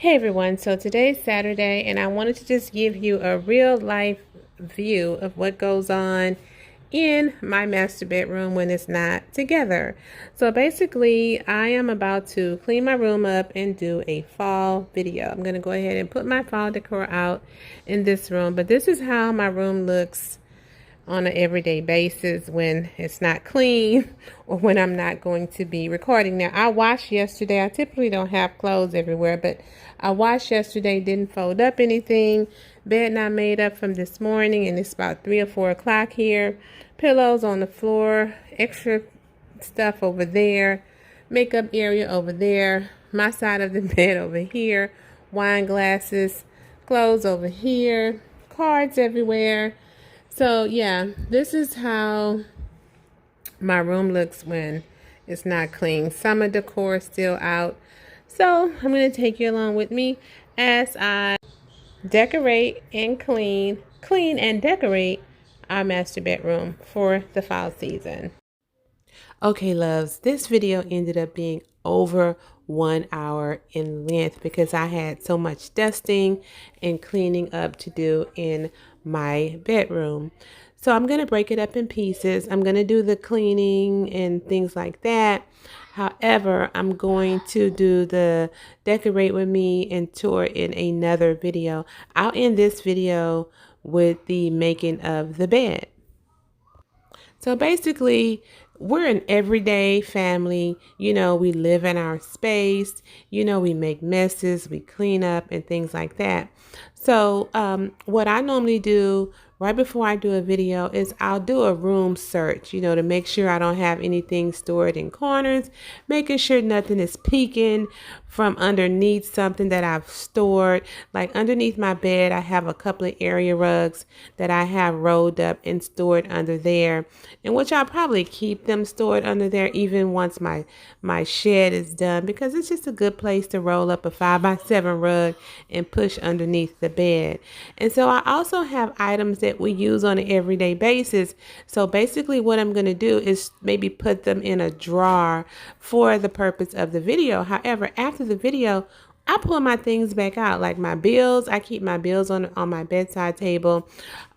Hey everyone, so today's Saturday and I wanted to just give you a real life view of what goes on in my master bedroom when it's not together. So basically I am about to clean my room up and do a fall video. I'm going to go ahead and put my fall decor out in this room, but this is how my room looks on an everyday basis when it's not clean or when I'm not going to be recording. Now, I washed yesterday. I typically don't have clothes everywhere, but I washed yesterday, didn't fold up anything. Bed not made up from this morning, and it's about 3 or 4 o'clock here. Pillows on the floor, extra stuff over there, makeup area over there, my side of the bed over here, wine glasses, clothes over here, cards everywhere. So yeah, this is how my room looks when it's not clean. Summer decor still out. So I'm going to take you along with me as I decorate and clean and decorate our master bedroom for the fall season. Okay, loves, this video ended up being over 1 hour in length because I had so much dusting and cleaning up to do in my bedroom. So I'm going to break it up in pieces. I'm going to do the cleaning and things like that. However, I'm going to do the decorate with me and tour in another video. I'll end this video with the making of the bed. So basically, we're an everyday family. You know, we live in our space. You know, we make messes, we clean up and things like that. So what I normally do right before I do a video is I'll do a room search, you know, to make sure I don't have anything stored in corners, making sure nothing is peeking from underneath something that I've stored. Like underneath my bed, I have a couple of area rugs that I have rolled up and stored under there, in which I'll probably keep them stored under there even once my shed is done, because it's just a good place to roll up a 5x7 rug and push underneath the bed. And so I also have items that we use on an everyday basis. So basically what I'm going to do is maybe put them in a drawer for the purpose of the video. However, after the video, I pull my things back out, like my bills. I keep my bills on my bedside table.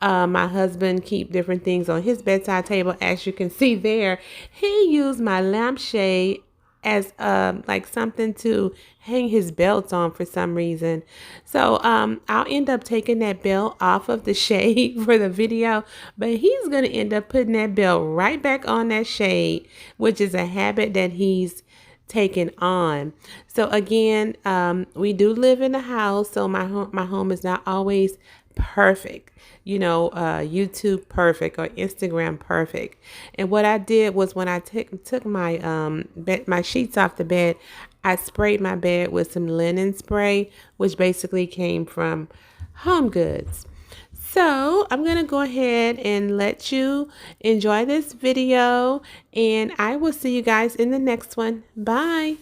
My husband keep different things on his bedside table. As you can see there, he used my lampshade as like something to hang his belts on for some reason. So I'll end up taking that belt off of the shade for the video, but he's going to end up putting that belt right back on that shade, which is a habit that he's taken on. So again, we do live in a house, so my home is not always perfect, you know, YouTube perfect or Instagram perfect. And what I did was when I took my my sheets off the bed, I sprayed my bed with some linen spray, which basically came from Home Goods. So I'm going to go ahead and let you enjoy this video, and I will see you guys in the next one. Bye.